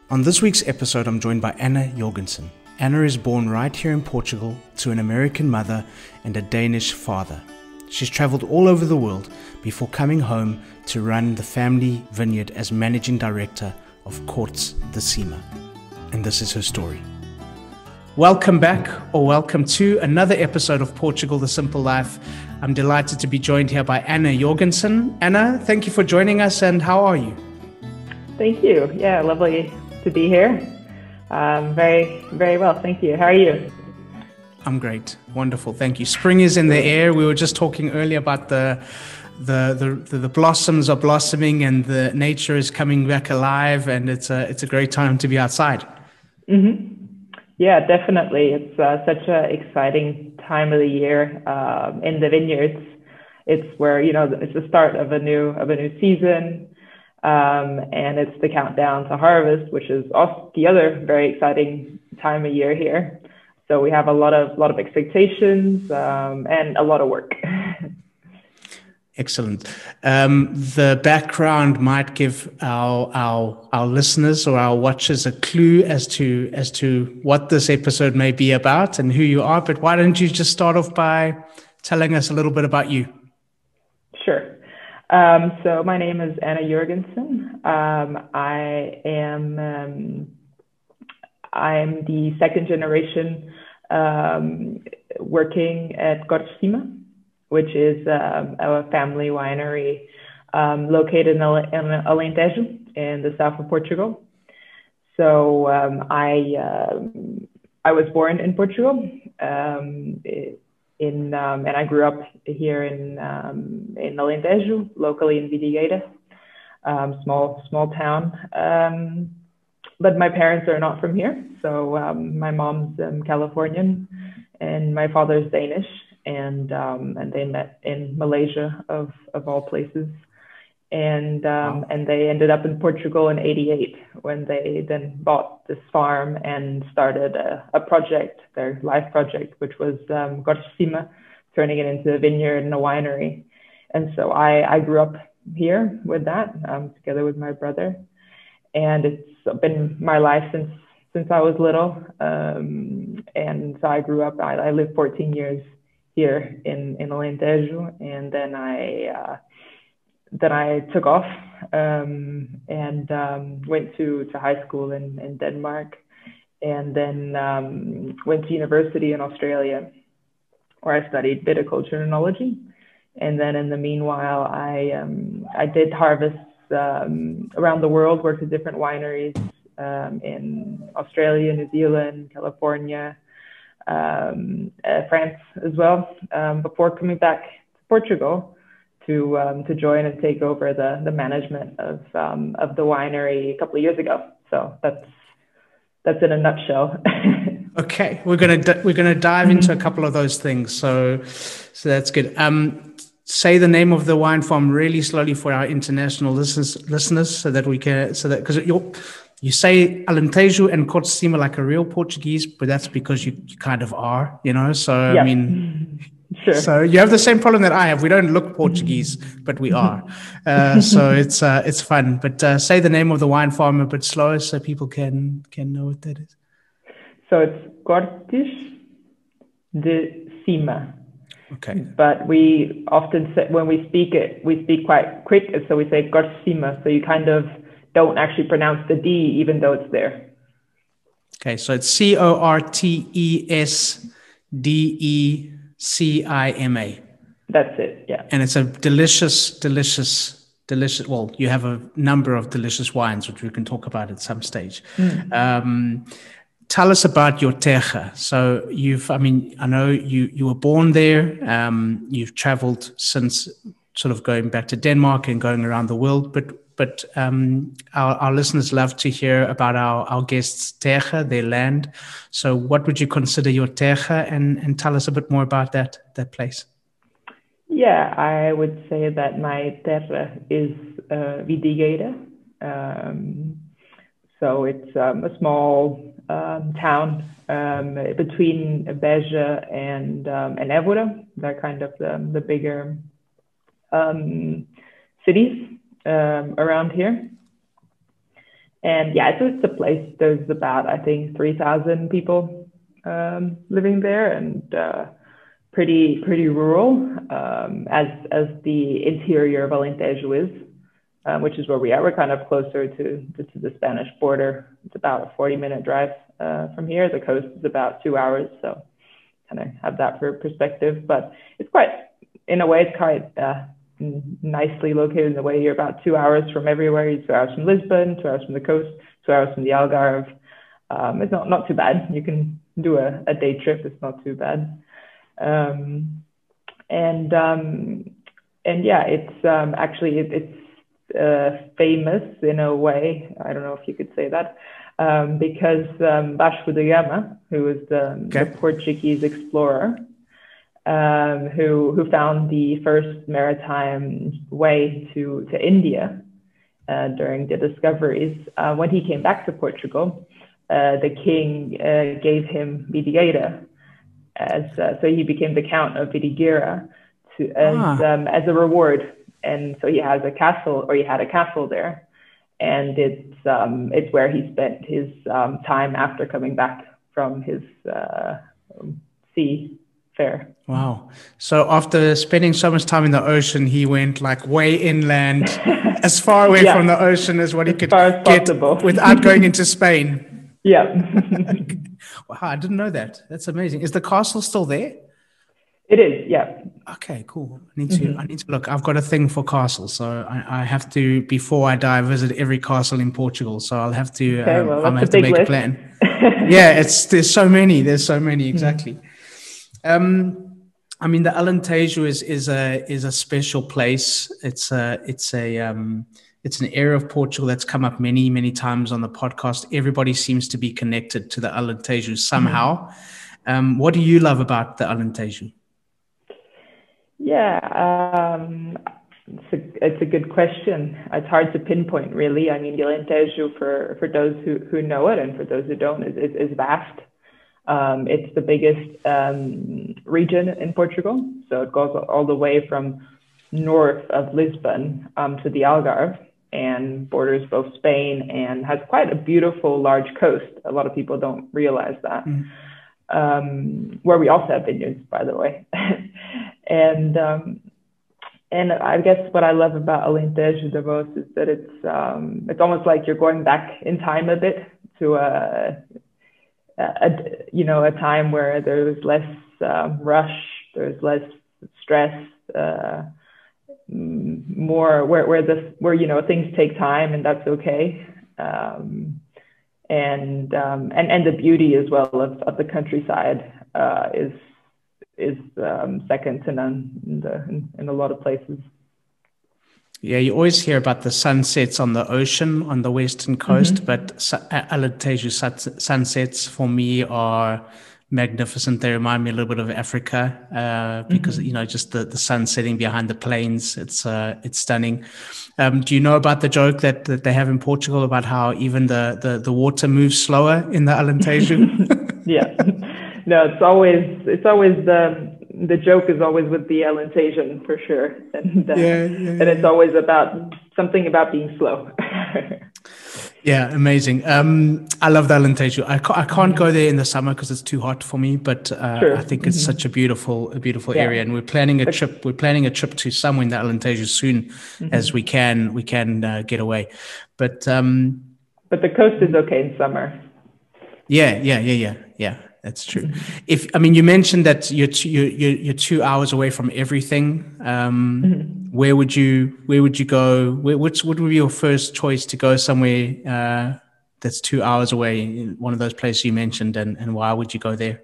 On this week's episode, I'm joined by Anna Jørgensen. Anna is born right here in Portugal to an American mother and a Danish father. She's traveled all over the world before coming home to run the family vineyard as managing director of Cortes de Cima. And this is her story. Welcome back, or welcome to another episode of Portugal, The Simple Life. I'm delighted to be joined here by Anna Jørgensen. Anna, thank you for joining us, and how are you? Thank you. Yeah, lovely to be here. Very, very well. Thank you. How are you? I'm great. Wonderful. Thank you. Spring is in the air. We were just talking earlier about the blossoms are blossoming and the nature is coming back alive, and it's a great time to be outside. Mm-hmm. Yeah, definitely. It's such an exciting time of the year in the vineyards. It's where, it's the start of a new season. And it's the countdown to harvest, which is also the other very exciting time of year here. So we have a lot of expectations and a lot of work. Excellent. The background might give our listeners or our watchers a clue as to what this episode may be about and who you are. But why don't you just start off by telling us a little bit about you? Sure. So my name is Anna Jørgensen. I'm the second generation working at Cortes de Cima, which is a family winery located in Alentejo in the south of Portugal. So I was born in Portugal. And I grew up here in Alentejo, locally in Vidigueira, small town. But my parents are not from here. So my mom's Californian and my father's Danish, and they met in Malaysia of all places. And they ended up in Portugal in '88 when they then bought this farm and started a project, their life project, which was Cortes de Cima, turning it into a vineyard and a winery. And so I grew up here with that, together with my brother. And it's been my life since I was little. And so I grew up, I lived 14 years here in Alentejo, and then I took off and went to high school in Denmark, and then went to university in Australia, where I studied viticulture and enology. And then in the meanwhile, I did harvests around the world, worked at different wineries in Australia, New Zealand, California, France as well, before coming back to Portugal to join and take over the management of the winery a couple of years ago. So that's in a nutshell. Okay, we're gonna dive into a couple of those things. So that's good. Say the name of the wine farm really slowly for our international listeners, so that because you say Alentejo and Cortes de Cima like a real Portuguese, but that's because you kind of are, So Yeah. I mean. Sure. So you have the same problem that I have. We don't look Portuguese, but we are. So it's fun. But say the name of the wine farm a bit slower so people can know what that is. So it's Cortes de Cima. Okay. But we often say, when we speak quite quick, so we say Cortes de Cima. So you kind of don't actually pronounce the D, even though it's there. Okay, so it's Cortesdecima. That's it, yeah. And it's a delicious. Well, you have a number of delicious wines, which we can talk about at some stage. Tell us about your terra. So I know you were born there. You've traveled since, sort of going back to Denmark and going around the world, but our listeners love to hear about our guests' terra, their land. So what would you consider your terra, and tell us a bit more about that place? Yeah, I would say that my terra is Vidigueira. So it's a small town between Beja and Évora. They're kind of the bigger cities around here. And yeah, it's a place. There's about, I think, 3,000 people living there, and pretty rural, as the interior of Alentejo is, which is where we are. We're kind of closer to the Spanish border. It's about a 40-minute drive from here. The coast is about 2 hours, so kind of have that for perspective. But it's quite, in a way, it's quite nicely located in the way you're about 2 hours from everywhere. You're 2 hours from Lisbon, 2 hours from the coast, 2 hours from the Algarve. It's not too bad. You can do a day trip. It's not too bad. And yeah, it's actually it's famous in a way. I don't know if you could say that, because Vasco da Gama, who was the Portuguese explorer, who found the first maritime way to India during the discoveries. When he came back to Portugal, the king gave him Vidigueira, so he became the Count of Vidigueira as a reward. And so he had a castle there, and it's where he spent his time after coming back from his sea fair. Wow. So after spending so much time in the ocean, he went like way inland, as far away from the ocean as what he could get without going into Spain. Yeah. Wow, I didn't know that. That's amazing. Is the castle still there? It is, yeah. Okay, cool. I need to look. I've got a thing for castles, so I have to, before I die, visit every castle in Portugal. So I'll have to. Okay, well, I'm have to make list. a plan. Yeah, there's so many. There's so many, exactly. I mean, the Alentejo is a special place. It's an area of Portugal that's come up many times on the podcast. Everybody seems to be connected to the Alentejo somehow. What do you love about the Alentejo? Yeah, it's a good question. It's hard to pinpoint, really. I mean, the Alentejo, for those who know it and for those who don't, is vast. It's the biggest region in Portugal. So it goes all the way from north of Lisbon to the Algarve, and borders both Spain, and has quite a beautiful large coast. A lot of people don't realize that. Where we also have vineyards, by the way. And I guess what I love about Alentejo the most is that it's almost like you're going back in time a bit to a time where there was less rush, there's less stress, more where things take time, and that's okay. And the beauty as well of the countryside is second to none in a lot of places. Yeah, you always hear about the sunsets on the ocean on the western coast, but Alentejo sunsets for me are magnificent. They remind me a little bit of Africa because just the sun setting behind the plains. It's stunning. Do you know about the joke that they have in Portugal about how even the water moves slower in the Alentejo? Yeah. No, it's always the joke is always with the Alentejan for sure, and it's always about something about being slow. Yeah, amazing. I love the Alentejo. I can't go there in the summer because it's too hot for me, but I think it's such a beautiful area, and we're planning a trip. We're planning a trip to somewhere in the Alentejo soon, as we can get away. But the coast is okay in summer. Yeah. That's true. You mentioned that you're 2 hours away from everything. Where would you go? What would be your first choice to go somewhere that's 2 hours away? One of those places you mentioned, and why would you go there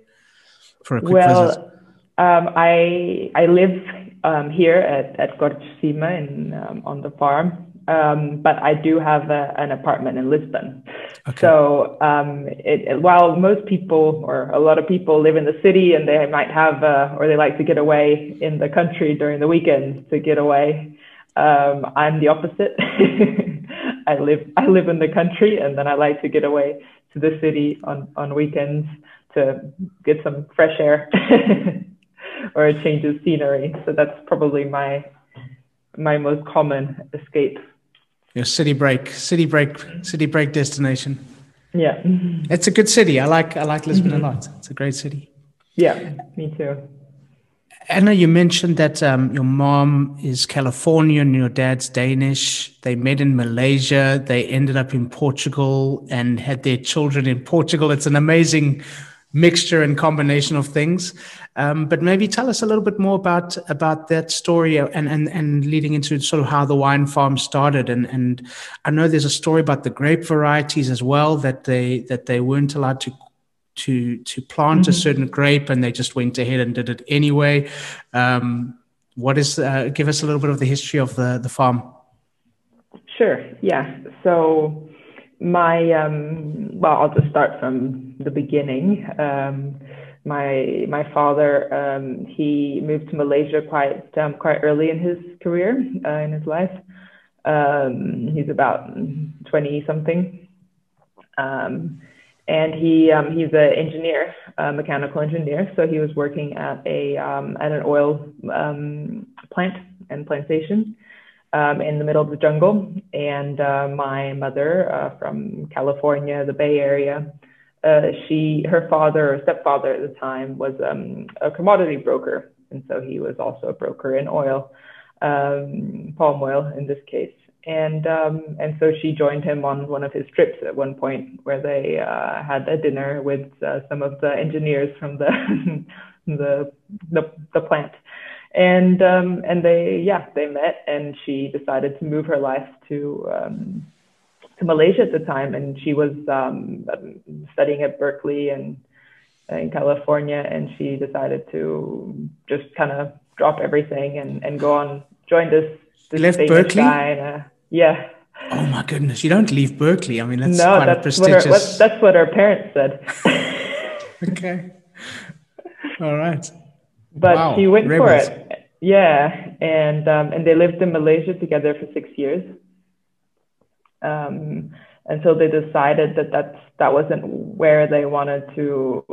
for a quick visit? I live here at Cortes de Cima on the farm. But I do have an apartment in Lisbon. Okay. So while most people or a lot of people live in the city and they might have or they like to get away in the country during the weekends to get away, I'm the opposite. I live in the country, and then I like to get away to the city on weekends to get some fresh air or a change of scenery. So that's probably my most common escape. Your city break destination. Yeah. It's a good city. I like Lisbon a lot. It's a great city. Yeah, me too. Anna, you mentioned that your mom is Californian and your dad's Danish. They met in Malaysia. They ended up in Portugal and had their children in Portugal. It's an amazing mixture and combination of things. But maybe tell us a little bit more about that story and leading into sort of how the wine farm started. And I know there's a story about the grape varieties as well, that they weren't allowed to plant a certain grape, and they just went ahead and did it anyway. Give us a little bit of the history of the farm. Sure. Yeah. So I'll just start from the beginning. My father, he moved to Malaysia quite early in his career, in his life. He's about 20 something. And he's an engineer, a mechanical engineer. So he was working at an oil plant and plantation in the middle of the jungle. And my mother, from California, the Bay Area, her father or stepfather at the time was a commodity broker, and so he was also a broker in oil, palm oil in this case. And so she joined him on one of his trips at one point, where they had a dinner with some of the engineers from the plant, and they met, and she decided to move her life to Malaysia at the time, and she was studying at Berkeley and in California, and she decided to just kind of drop everything and go on, join this left Danish Berkeley guy. Yeah. Oh my goodness, you don't leave Berkeley. I mean, that's no, quite a prestigious. That's what her parents said. Okay. All right. But wow. she went Rebels. for it. Yeah, and they lived in Malaysia together for 6 years. Until they decided that wasn't where they wanted to,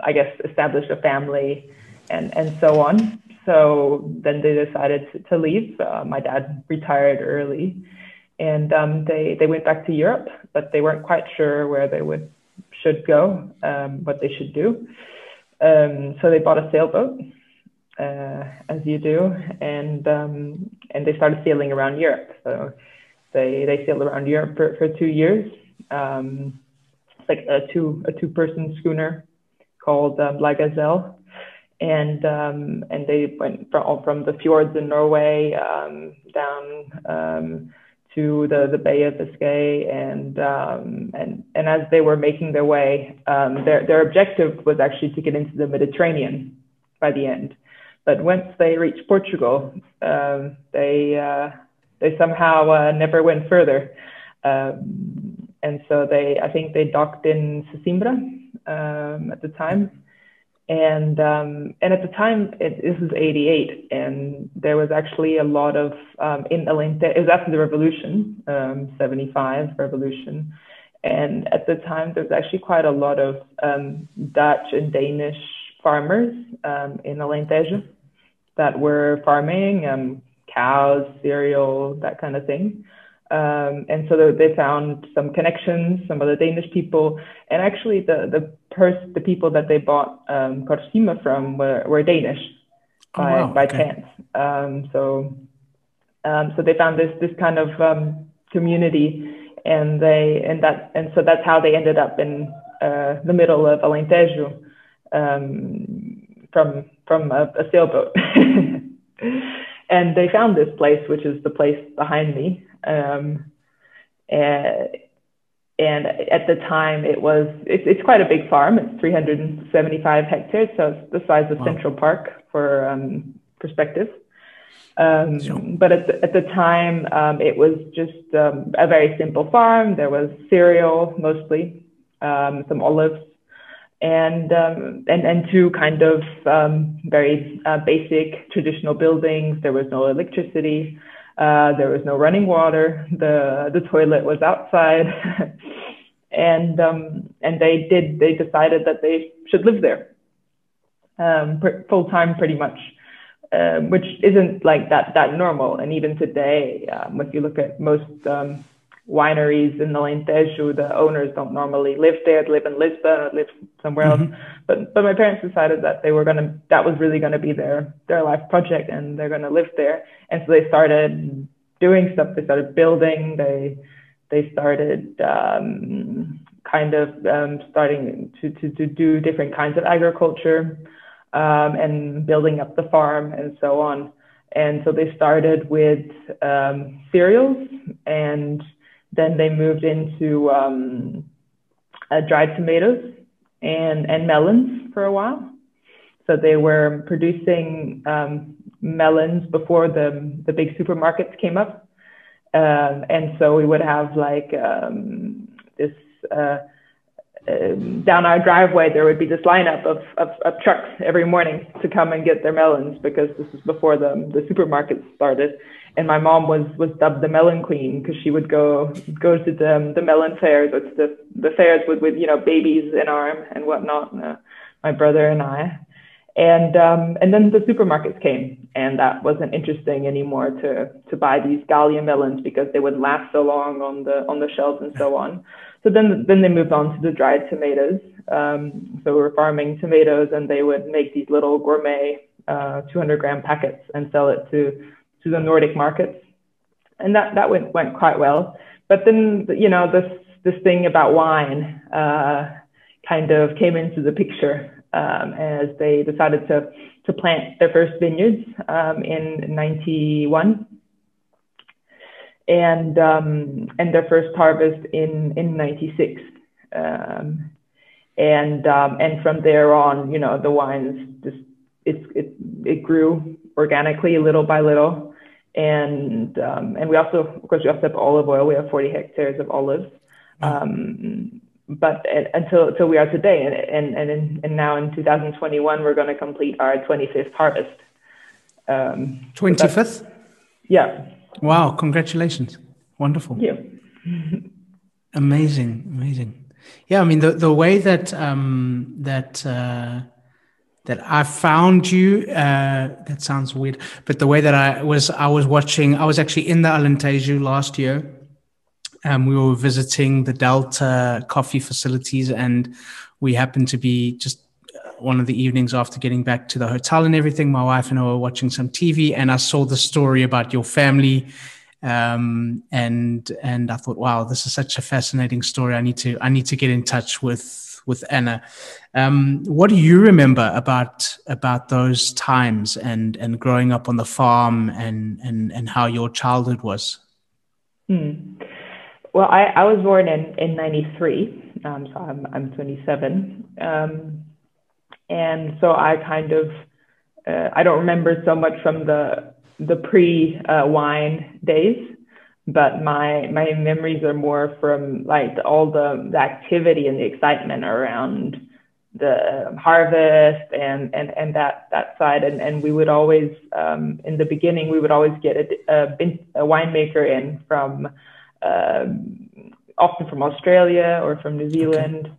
I guess, establish a family and so on. So then they decided to leave. My dad retired early, and they went back to Europe, but they weren't quite sure where they should go, what they should do. So they bought a sailboat, as you do, and they started sailing around Europe. So they sailed around Europe for 2 years. It's like a two-person schooner called La Gazelle. And they went from the fjords in Norway down to the Bay of Biscay, and as they were making their way, their objective was actually to get into the Mediterranean by the end. But once they reached Portugal, they somehow never went further, and so I think they docked in Sesimbra at the time. And at the time, this was 88, and there was actually a lot of, in Alentejo, it was after the revolution, 75 revolution. And at the time, there was actually quite a lot of Dutch and Danish farmers in Alentejo that were farming cows, cereal, that kind of thing. And so they found some connections, some of the Danish people, and actually the people that they bought Cortes de Cima from were Danish by chance. So they found this kind of community, and so that's how they ended up in the middle of Alentejo from a sailboat. And they found this place, which is the place behind me. And at the time it's quite a big farm. It's 375 hectares. So it's the size of Central Park for perspective. But at the time, it was just a very simple farm. There was cereal mostly, some olives, and two kind of very basic traditional buildings. There was no electricity. There was no running water. The toilet was outside, and they decided that they should live there full time, pretty much. which isn't like that normal. And even today, if you look at most wineries in the Alentejo, the owners don't normally live there. They live in Lisbon or live somewhere else. But my parents decided that that was really gonna be their life project, and they're gonna live there. And so they started doing stuff. They started building. They started starting to do different kinds of agriculture, and building up the farm and so on. And so they started with cereals, and then they moved into dried tomatoes and melons for a while. So they were producing melons before the big supermarkets came up. And so we would have like this down our driveway, there would be this lineup of trucks every morning to come and get their melons, because this was before the supermarkets started. And my mom was dubbed the melon queen, because she would go to the melon fairs, or to the fairs with babies in arm and whatnot, my brother and I. And then the supermarkets came, and that wasn't interesting anymore to buy these Gallia melons, because they would last so long on the shelves and so on. So then they moved on to the dried tomatoes. So we were farming tomatoes, and they would make these little gourmet 200-gram packets and sell it to the Nordic markets, and that went quite well. But then this thing about wine kind of came into the picture, as they decided to plant their first vineyards in 91. And their first harvest in 96, and from there on, the wines it grew organically little by little, and we also, of course, we also have olive oil. We have 40 hectares of olives, but until we are today, and now in 2021 we're going to complete our 25th harvest. 25th? So yeah. Wow, congratulations. Wonderful. Thank you. Amazing. Yeah, I mean, the way that I found you, that sounds weird, but the way that I was actually in the Alentejo last year. We were visiting the Delta coffee facilities, and we happened to be just one of the evenings after getting back to the hotel and everything. My wife and I were watching some TV, and I saw the story about your family, and I thought, wow, this is such a fascinating story. I need to get in touch with Anna. What do you remember about those times and growing up on the farm and how your childhood was? Well, I was born in 93, so I'm 27. And so I kind of, I don't remember so much from the pre-wine days, but my memories are more from like all the activity and the excitement around the harvest and that side. And we would always, in the beginning, we would always get a winemaker in from, often from Australia or from New Zealand. Okay.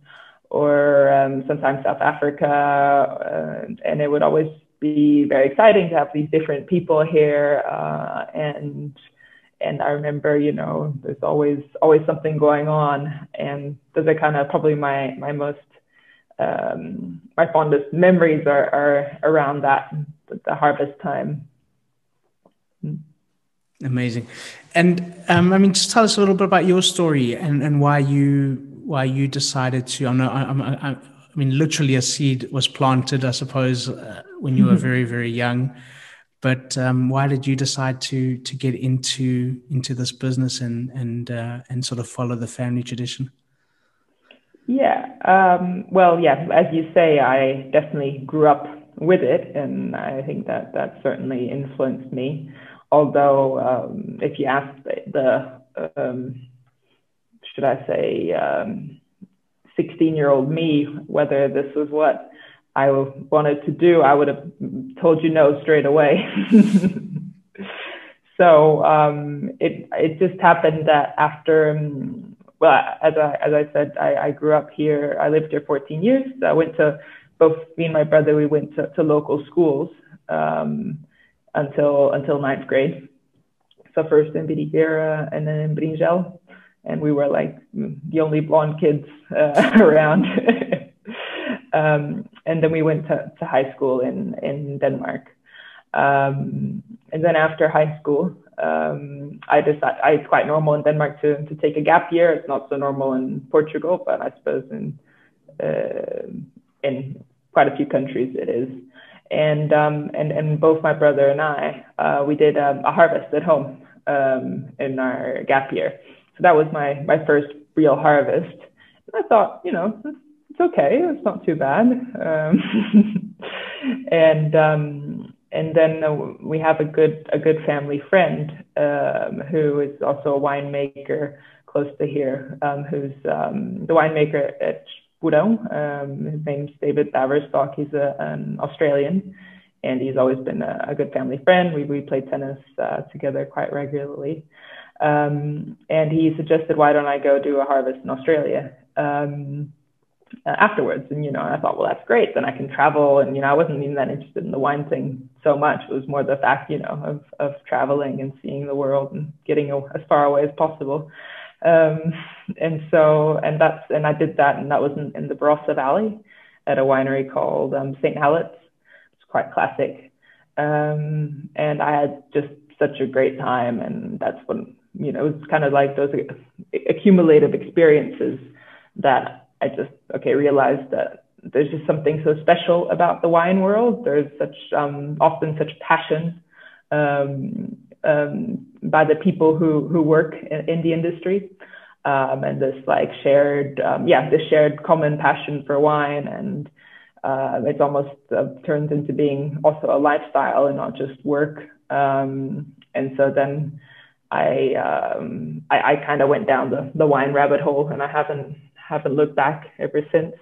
Or sometimes South Africa, and it would always be very exciting to have these different people here. And I remember, there's always something going on, and those are kind of probably my most my fondest memories are around that, the harvest time. Amazing, and I mean, just tell us a little bit about your story and why you decided to. I mean, literally a seed was planted, I suppose, when you were very, very young. But why did you decide to get into this business and sort of follow the family tradition? Yeah. Well, yeah. As you say, I definitely grew up with it, and I think that certainly influenced me. Although, if you ask the should I say, 16-year-old me, whether this was what I wanted to do, I would have told you no straight away. So it just happened that after, well, as I said, I grew up here. I lived here 14 years. I went to, both me and my brother, we went to local schools. until ninth grade. So first in Vidigueira and then in Bringel, and we were like the only blonde kids around. And then we went to high school in Denmark. And then after high school, it's quite normal in Denmark to take a gap year. It's not so normal in Portugal, but I suppose in quite a few countries it is. And both my brother and I, we did a harvest at home in our gap year. So that was my first real harvest. And I thought, it's okay. It's not too bad. And then we have a good family friend who is also a winemaker close to here, who's the winemaker at Budão. His name's David Baverstock. He's an Australian, and he's always been a good family friend. We play tennis together quite regularly. And he suggested, why don't I go do a harvest in Australia afterwards? And, I thought, well, that's great. Then I can travel. And, I wasn't even that interested in the wine thing so much. It was more the fact, of traveling and seeing the world and getting as far away as possible. And I did that, and that was in the Barossa Valley at a winery called St. Hallets. It's quite classic. And I had just such a great time. And that's when, it was kind of like those accumulative experiences that I just, realized that there's just something so special about the wine world. There's such, often such passion by the people who work in the industry. And this shared common passion for wine. And it's almost turns into being also a lifestyle and not just work. And so then I kind of went down the wine rabbit hole, and I haven't looked back ever since.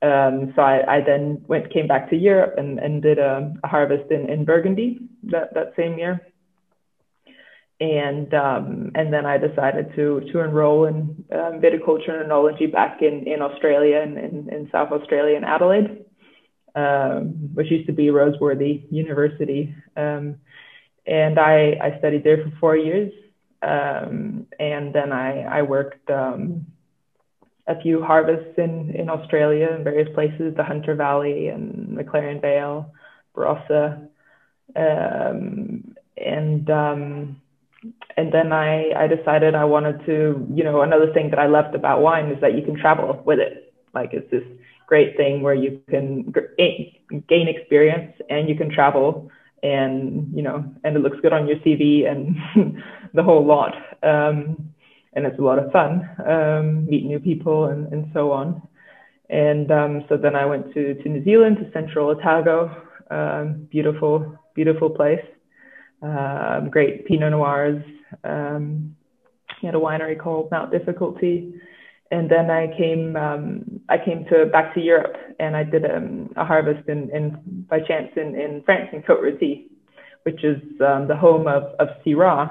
So I then came back to Europe and did a harvest in Burgundy that same year. And then I decided to enroll in viticulture and enology back in Australia, in South Australia, in Adelaide, which used to be Roseworthy University. And I studied there for 4 years. And then I worked a few harvests in Australia in various places, the Hunter Valley and McLaren Vale, Barossa. And then I decided I wanted to, another thing that I loved about wine is that you can travel with it. Like, it's this great thing where you can gain experience and you can travel, and, and it looks good on your CV and the whole lot. And it's a lot of fun, meet new people and so on. And so then I went to New Zealand, to Central Otago, beautiful, beautiful place. Great Pinot Noirs. He had a winery called Mount Difficulty. And then I came back to Europe, and I did a harvest by chance in France, in Cortes, which is the home of Cedar,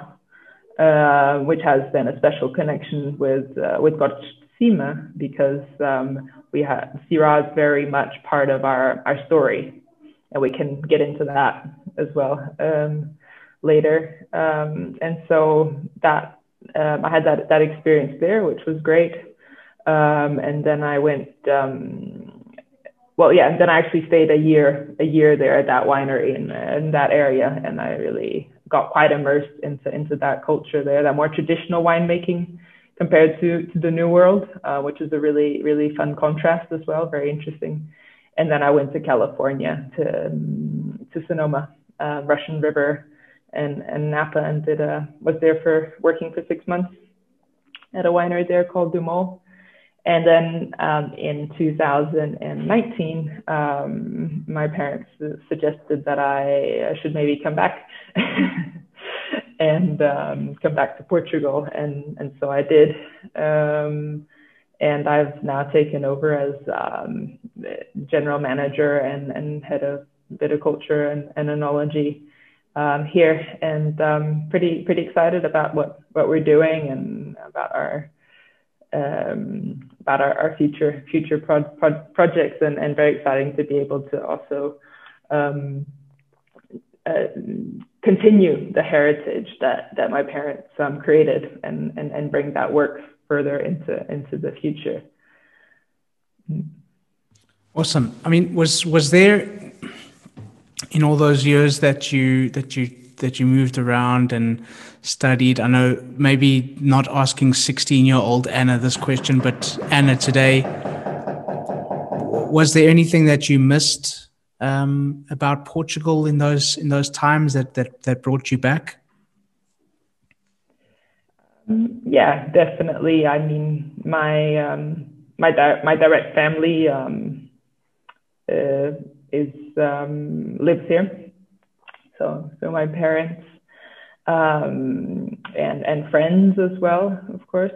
which has then a special connection with Cortes de Cima, because Cedar is very much part of our story, and we can get into that as well later. And so that I had that experience there, which was great. And then I went, and then I actually stayed a year there at that winery in that area, and I really got quite immersed into that culture there, that more traditional winemaking compared to the New World, which is a really, really fun contrast as well, very interesting. And then I went to California to Sonoma, Russian River, and Napa, and was there working for 6 months at a winery there called Dumont. And then in 2019, my parents suggested that I should maybe come back and come back to Portugal. And so I did. And I've now taken over as general manager and head of viticulture and enology here. And pretty excited about what we're doing and about our future projects, and very exciting to be able to also continue the heritage that my parents created and bring that work further into the future. Awesome. I mean, was there in all those years that you moved around and studied? I know maybe not asking 16-year-old Anna this question, but Anna today, was there anything that you missed about Portugal in those times that brought you back? Yeah, definitely. I mean, my direct family lives here. So my parents and friends as well, of course.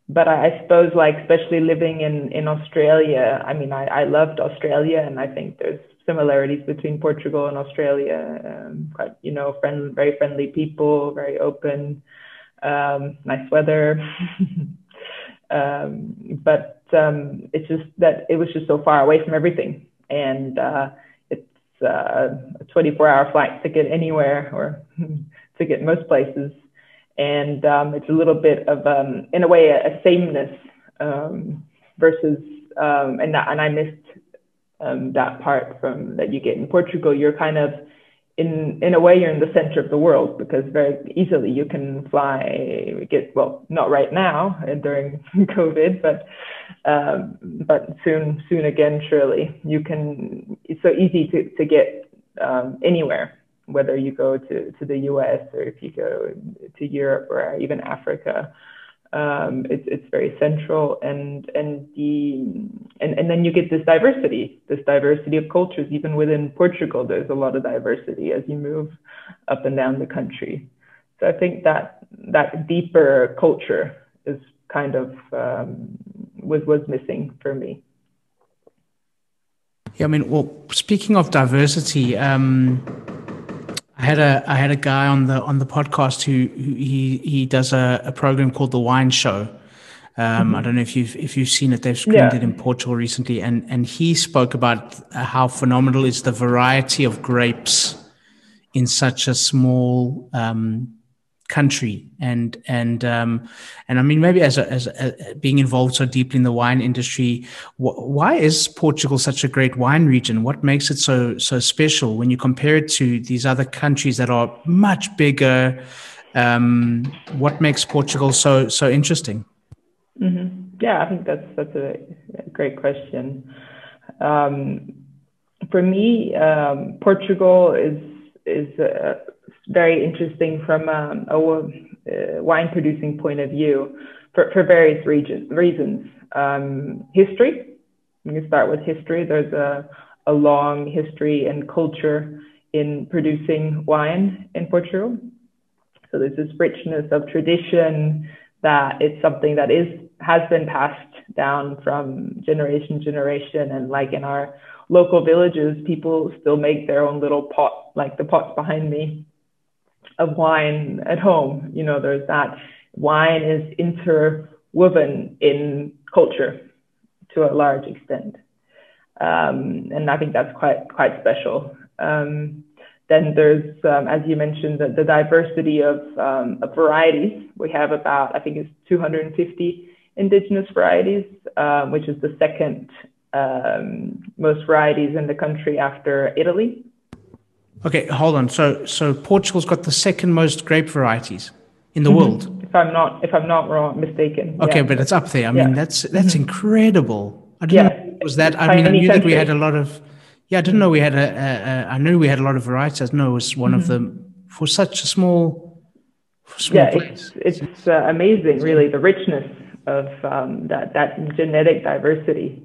But I suppose, like, especially living in Australia, I mean, I loved Australia, and I think there's similarities between Portugal and Australia. Quite, very friendly people, very open, nice weather. But it's just that it was just so far away from everything, and it's a 24-hour flight to get anywhere, or to get most places. And it's a little bit of, in a way, a sameness versus, and I missed that part from that you get in Portugal. You're kind of, in a way, you're in the center of the world, because very easily you can fly, well, not right now during COVID, but soon again, surely you can. It's so easy to get anywhere, whether you go to the US or if you go to Europe or even Africa. It's very central, and then you get this diversity of cultures. Even within Portugal, there's a lot of diversity as you move up and down the country. So I think that deeper culture is kind of was missing for me. Yeah, I mean, well, speaking of diversity, I had a guy on the podcast who he does a program called The Wine Show. I don't know if you've seen it. They've screened it in Portugal recently, and he spoke about how phenomenal is the variety of grapes in such a small country, and I mean, maybe as being involved so deeply in the wine industry, why is Portugal such a great wine region? What makes it so special when you compare it to these other countries that are much bigger? What makes Portugal so interesting? Mm-hmm. Yeah, I think that's a great question. For me, Portugal is very interesting from a wine producing point of view for various reasons. History, we can start with history. There's a long history and culture in producing wine in Portugal. So there's this richness of tradition, that it's something that has been passed down from generation to generation. And like in our local villages, people still make their own little pot, like the pots behind me, of wine at home. There's that. Wine is interwoven in culture to a large extent, and I think that's quite special. Then there's, as you mentioned, the diversity of varieties. We have about, I think it's 250 indigenous varieties, which is the second most varieties in the country after Italy. Okay, hold on. So Portugal's got the second most grape varieties in the world. If I'm not mistaken. Okay, yeah. But it's up there. I mean, that's incredible. I didn't know it was that. I mean, I knew that we had a lot of. Yeah, I didn't know we had I knew we had a lot of varieties. I didn't know it was one of them for such a small place. It's amazing, really, the richness of that genetic diversity.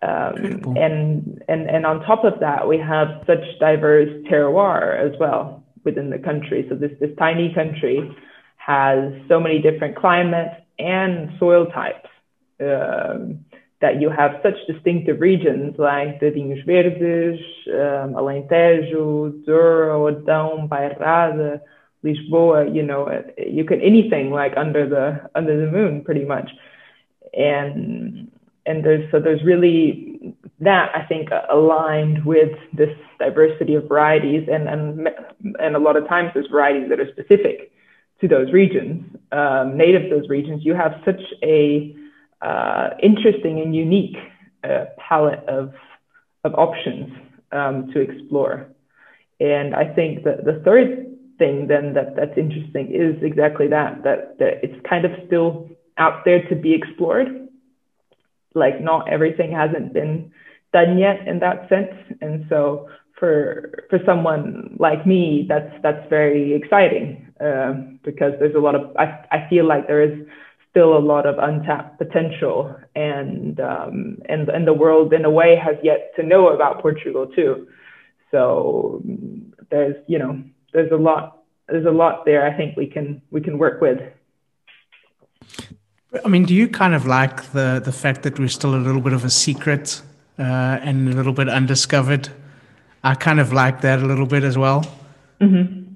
And on top of that, we have such diverse terroir as well within the country. So this tiny country has so many different climates and soil types, that you have such distinctive regions like the Vinhos Verdes, Alentejo, Douro, Odão, Bairrada, Lisboa. You can anything like under the moon pretty much. And there's really that I think aligned with this diversity of varieties, and a lot of times there's varieties that are specific to those regions, native to those regions. You have such a interesting and unique palette of options to explore. And I think that the third thing then that's interesting is exactly that it's kind of still out there to be explored. Like not everything hasn't been done yet in that sense. And so for someone like me, that's very exciting, because there's a lot of, I feel like there is still a lot of untapped potential, and the world in a way has yet to know about Portugal too. So there's a lot there I think we can work with. I mean, do you kind of like the fact that we're still a little bit of a secret and a little bit undiscovered? I kind of like that a little bit as well. Mm-hmm.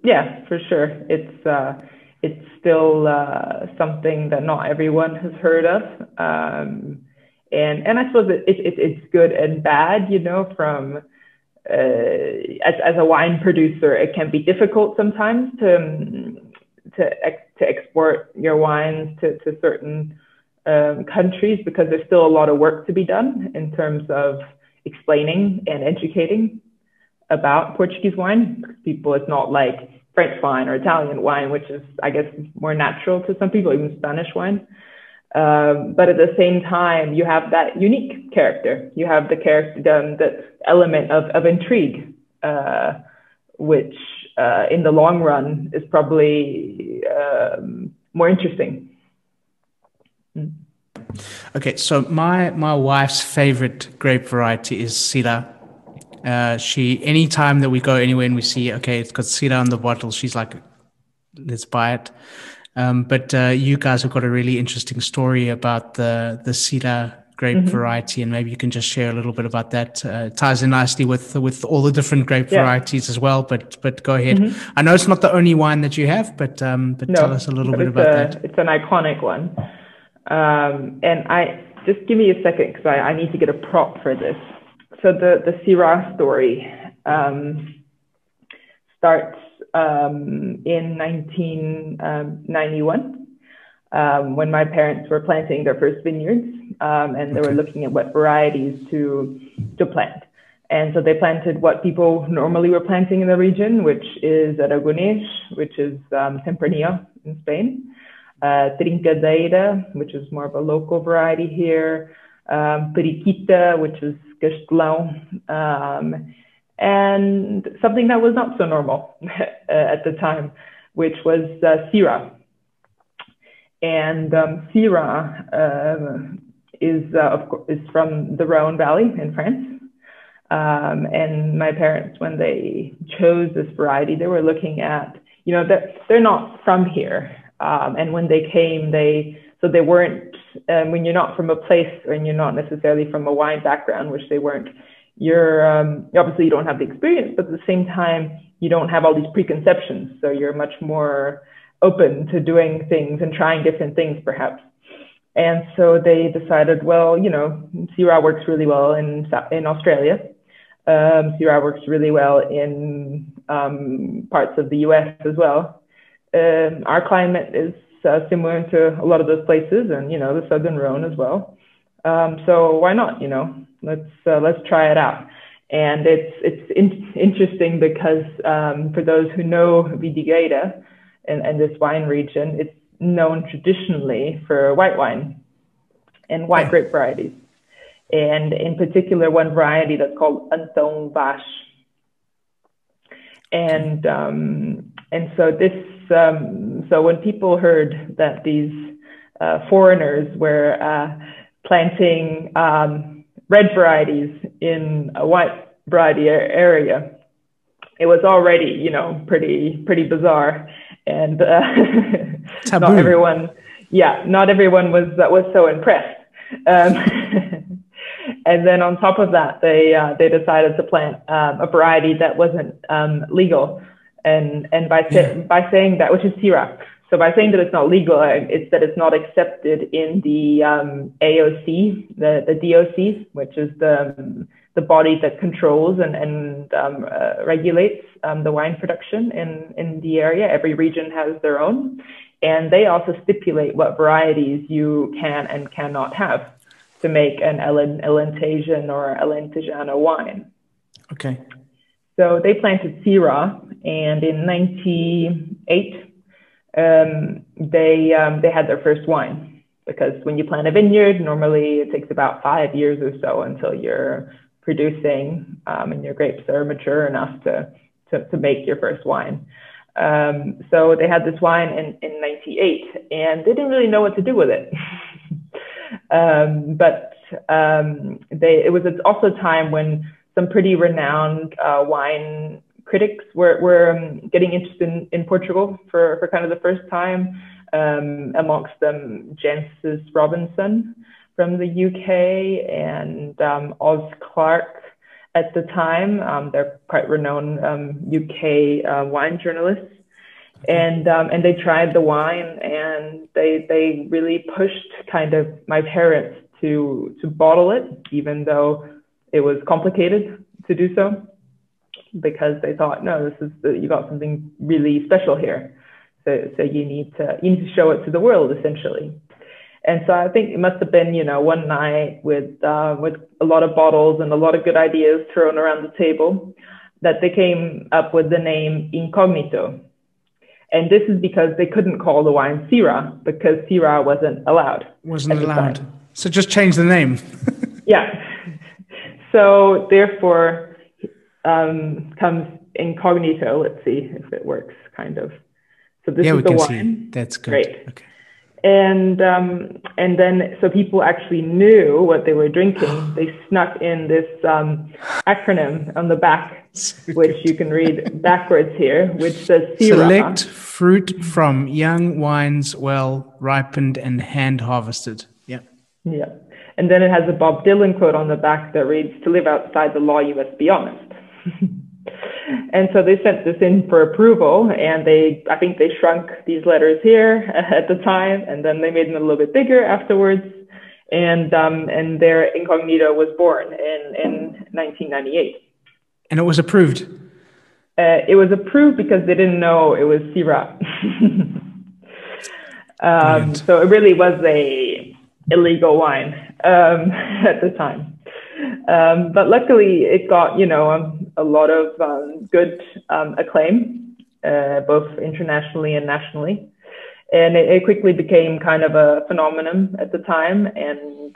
Yeah, for sure. It's still something that not everyone has heard of, and I suppose it's good and bad. From as a wine producer, it can be difficult sometimes to export your wines to certain countries, because there's still a lot of work to be done in terms of explaining and educating about Portuguese wine. People, it's not like French wine or Italian wine, which is, I guess, more natural to some people, even Spanish wine. But at the same time, you have that unique character. You have the character, the element of intrigue, which in the long run is probably more interesting. Okay, so my wife's favorite grape variety is Cedar. Anytime that we go anywhere and we see, okay, it's got Cedar on the bottle, she's like, let's buy it. But you guys have got a really interesting story about the Cedar grape variety, and maybe you can just share a little bit about that. It ties in nicely with all the different grape varieties as well. But go ahead. I know it's not the only wine that you have, but tell us a little bit about that. It's an iconic one. And just give me a second, because I need to get a prop for this. So the Cedar story starts in 1991, when my parents were planting their first vineyards, and they were looking at what varieties to plant. And so they planted what people normally were planting in the region, which is Aragonés, which is Tempranillo in Spain, Trincadeira, which is more of a local variety here, Periquita, which is Castelão, and something that was not so normal at the time, which was Syrah. And Syrah is from the Rhone Valley in France. And my parents, when they chose this variety, they were looking at, they're not from here. And when they came, they weren't, when you're not from a place, and you're not necessarily from a wine background, which they weren't, obviously you don't have the experience, but at the same time, you don't have all these preconceptions. So you're much more open to doing things and trying different things, perhaps. And so they decided, well, Syrah works really well in Australia. Syrah works really well in parts of the US as well. Our climate is similar to a lot of those places, and the Southern Rhone as well. So why not? Let's try it out. And it's interesting because for those who know Vidigueira and this wine region, it's known traditionally for white wine and white grape varieties, and in particular one variety that's called Antão Vaz. And so this. So when people heard that these foreigners were planting red varieties in a white variety area, it was already, pretty bizarre, and not everyone was so impressed. And then on top of that, they decided to plant a variety that wasn't legal. And by saying that, which is Syrah. So by saying that it's not legal, it's that it's not accepted in the AOC, the DOC, which is the body that controls and regulates the wine production in the area. Every region has their own, and they also stipulate what varieties you can and cannot have to make an Alentejano or Alentejano wine. Okay. So they planted Cedar, and in 98. They had their first wine, because when you plant a vineyard, normally it takes about 5 years or so until you're producing and your grapes are mature enough to make your first wine. So they had this wine in 98, and they didn't really know what to do with it. But it was also a time when some pretty renowned wine critics were getting interested in Portugal for kind of the first time, amongst them Jancis Robinson from the UK and Oz Clarke at the time. They're quite renowned UK wine journalists. And they tried the wine, and they really pushed kind of my parents to bottle it, even though it was complicated to do so, because they thought, no, you got something really special here. So you need to show it to the world, essentially. And so I think it must have been, one night with a lot of bottles and a lot of good ideas thrown around the table, that they came up with the name Incognito. And this is because they couldn't call the wine Cedar, because Cedar wasn't allowed. Wasn't allowed. So just change the name. Yeah. So therefore comes Incognito. Let's see if it works, kind of. So this is the wine. See. That's good. Great. Okay. And then, so people actually knew what they were drinking. They snuck in this acronym on the back, which you can read backwards here, which says Cedar. Select fruit from young wines, well ripened and hand harvested. Yeah. Yeah. And then it has a Bob Dylan quote on the back that reads, "To live outside the law, you must be honest." And so they sent this in for approval, and I think they shrunk these letters here at the time, and then they made them a little bit bigger afterwards. And their Incognito was born in 1998. And it was approved? It was approved because they didn't know it was Cedar. So it really was a illegal wine at the time. But luckily it got, a lot of good acclaim, both internationally and nationally. And it quickly became kind of a phenomenon at the time, and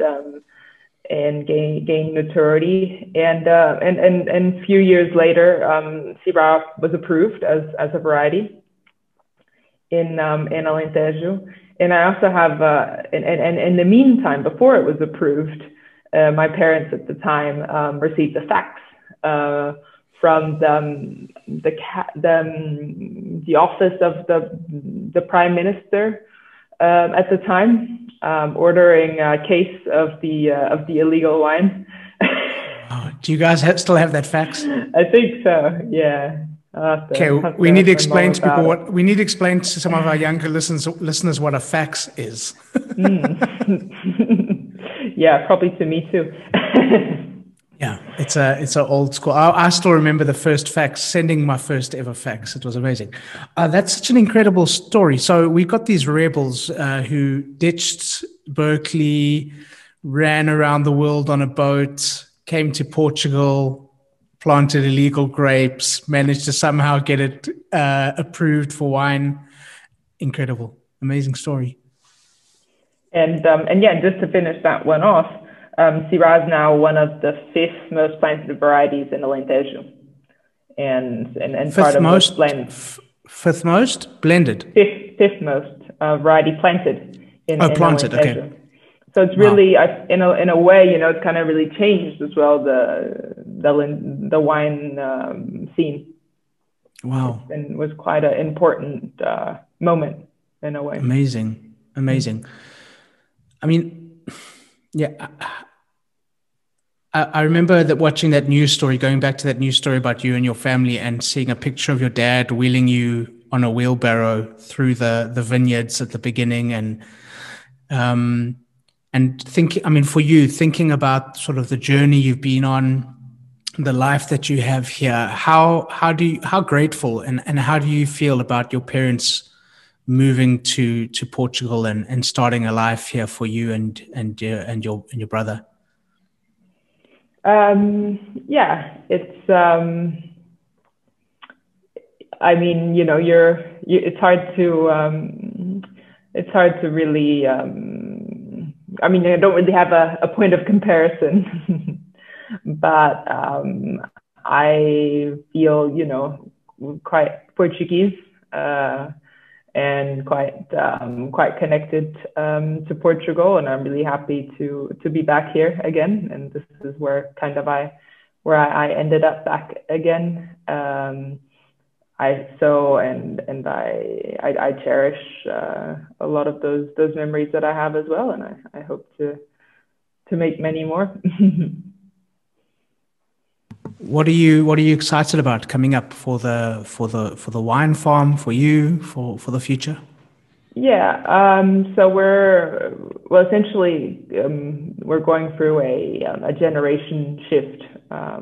gained notoriety. And a few years later, Cedar was approved as a variety in Alentejo. And I also have, and in the meantime, before it was approved, my parents at the time received a fax from the office of the prime minister at the time, ordering a case of the illegal wine. Oh, do you guys still have that fax? I think so. Yeah. Okay, we need to explain to people we need to explain to some of our younger listeners what a fax is. Yeah, probably to me too. Yeah, it's a old school. I still remember the first fax, sending my first ever fax. It was amazing. That's such an incredible story. So we got these rebels who ditched Berkeley, ran around the world on a boat, came to Portugal, planted illegal grapes, managed to somehow get it approved for wine. Incredible, amazing story. And yeah, just to finish that one off, Cedar is now one of the 5th most planted varieties in Alentejo, and part of most blends. 5th most blended. 5th most variety planted in planted. Alentejo. Okay. So it's really, in a way, it's kind of really changed as well the wine scene. Wow. And was quite an important moment in a way. Amazing. I mean, yeah, I remember that watching that news story, going back to that news story about you and your family, and seeing a picture of your dad wheeling you on a wheelbarrow through the vineyards at the beginning, and thinking, I mean, for you, thinking about sort of the journey you've been on, the life that you have here, how grateful and how do you feel about your parents moving to Portugal and starting a life here for you and your brother? Yeah, it's I mean, you know, it's hard to really I mean, I don't really have a point of comparison, but I feel, you know, quite Portuguese and quite connected to Portugal, and I'm really happy to be back here again. And this is where I ended up back again. I cherish a lot of those memories that I have as well, and I hope to make many more. What are you excited about coming up for the wine farm, for you, for the future? Yeah, so we're going through a generation shift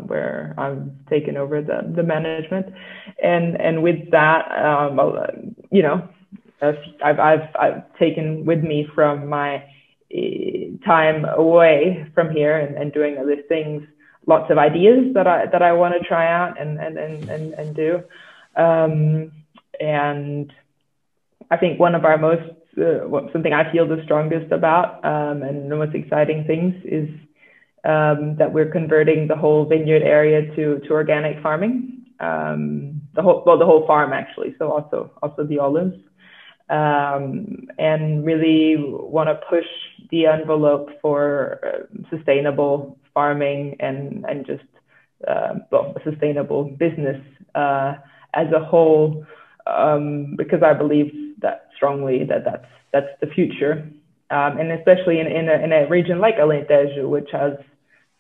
where I've taken over the management, and with that, you know, I've taken with me from my time away from here and doing other things, lots of ideas that I want to try out and do, and I think one of our something I feel the strongest about and the most exciting things is that we're converting the whole vineyard area to organic farming. The whole farm actually, so also the olives, and really want to push the envelope for sustainable farming and just a sustainable business as a whole, because I believe that strongly that's the future, and especially in a region like Alentejo, which has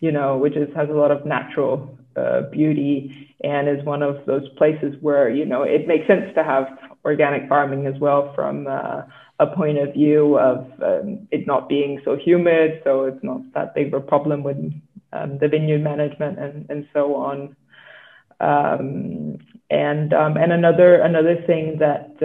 a lot of natural beauty, and is one of those places where, you know, it makes sense to have organic farming as well from a point of view of it not being so humid, so it's not that big of a problem with the vineyard management and so on. And another thing that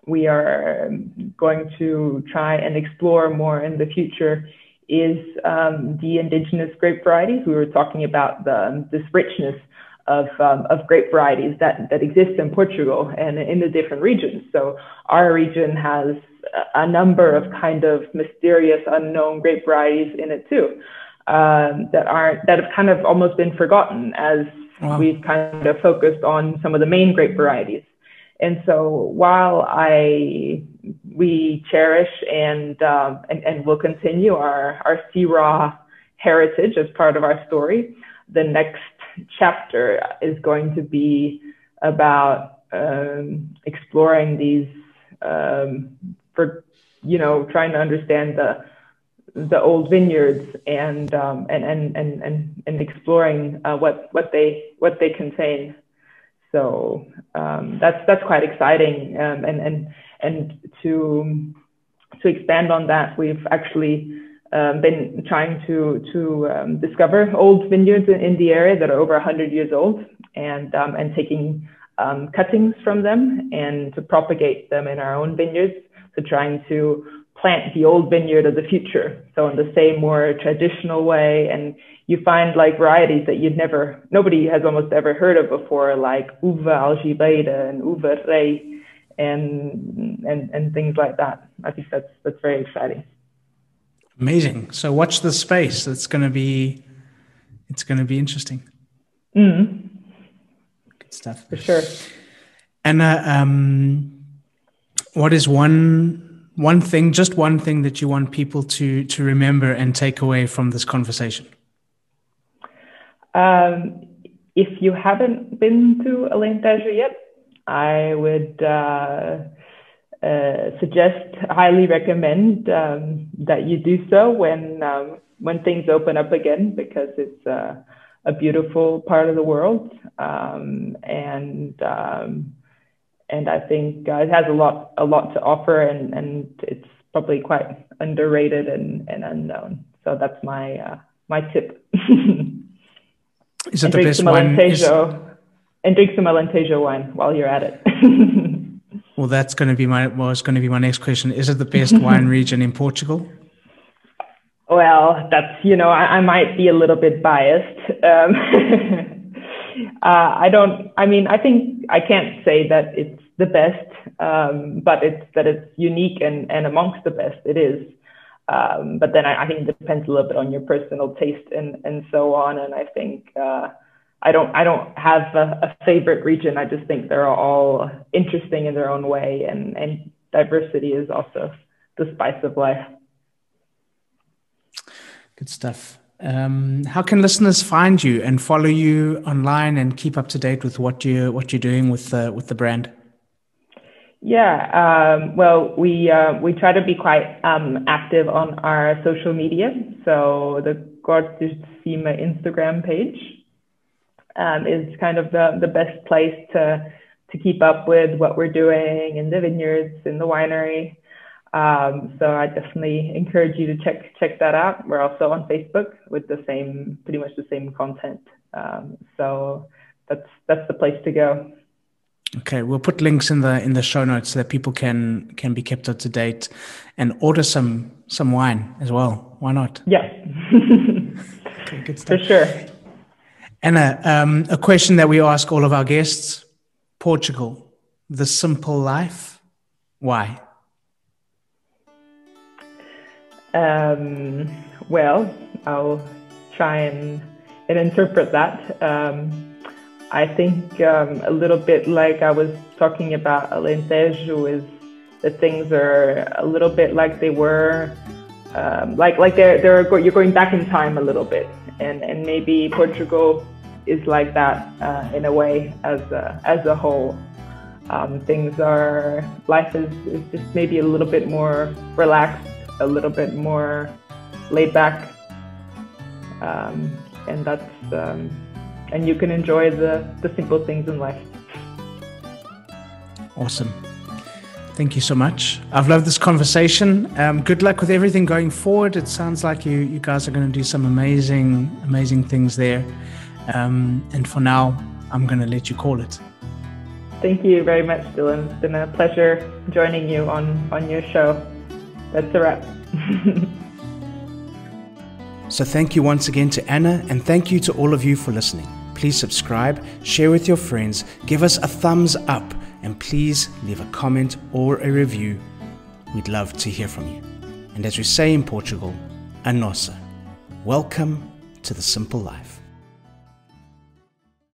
we are going to try and explore more in the future is the indigenous grape varieties. We were talking about this richness of grape varieties that exist in Portugal and in the different regions. So our region has a number of kind of mysterious, unknown grape varieties in it too, that have kind of almost been forgotten as we've kind of focused on some of the main grape varieties. And so while we cherish and will continue our Cedar heritage as part of our story, the next chapter is going to be about exploring these, trying to understand the old vineyards and exploring what they contain. So that's quite exciting, and to expand on that, we've actually been trying to discover old vineyards in the area that are over 100 years old, and taking cuttings from them and to propagate them in our own vineyards. So trying to plant the old vineyard of the future, so in the same more traditional way. And you find like varieties that nobody has almost ever heard of before, like Uva Algibeira and Uva Rei and things like that. I think that's very exciting. Amazing. So watch the space. It's going to be interesting. Mm-hmm. Good stuff. For sure. Anna, what is one thing that you want people to remember and take away from this conversation? If you haven't been to Alentejo yet, I would highly recommend that you do so when things open up again, because it's a beautiful part of the world, and and I think it has a lot to offer, and it's probably quite underrated and unknown. So that's my tip. Is it the best wine? And drink some Alentejo wine while you're at it. Well, that's going to be my next question. Is it the best wine region in Portugal? Well, that's, I might be a little bit biased. I think I can't say that it's the best, but it's unique and amongst the best it is. But then I think it depends a little bit on your personal taste and so on. And I think, I don't have a favorite region. I just think they're all interesting in their own way, and diversity is also the spice of life. Good stuff. How can listeners find you and follow you online and keep up to date with what you're doing with the brand? Yeah, well, we try to be quite active on our social media. So the Cortes de Cima Instagram page is kind of the best place to keep up with what we're doing in the vineyards, in the winery. So I definitely encourage you to check that out. We're also on Facebook with pretty much the same content. So that's the place to go. Okay, we'll put links in the show notes so that people can be kept up to date and order some wine as well. Why not? Yeah. Okay, good stuff. For sure. Anna, a question that we ask all of our guests: Portugal, the simple life. Why? Well, I'll try and interpret that. I think a little bit like I was talking about Alentejo is that things are a little bit like they were, you're going back in time a little bit, and maybe Portugal is like that in a way as a whole. Life is just maybe a little bit more relaxed, a little bit more laid back, and that's and you can enjoy the simple things in life. Awesome. Thank you so much. I've loved this conversation. Good luck with everything going forward. It sounds like you guys are going to do some amazing things there. And for now, I'm going to let you call it. Thank you very much, Dylan. It's been a pleasure joining you on your show. That's a wrap. So thank you once again to Anna, and thank you to all of you for listening. Please subscribe, share with your friends, give us a thumbs up, and please leave a comment or a review. We'd love to hear from you. And as we say in Portugal, a nossa. Welcome to the simple life.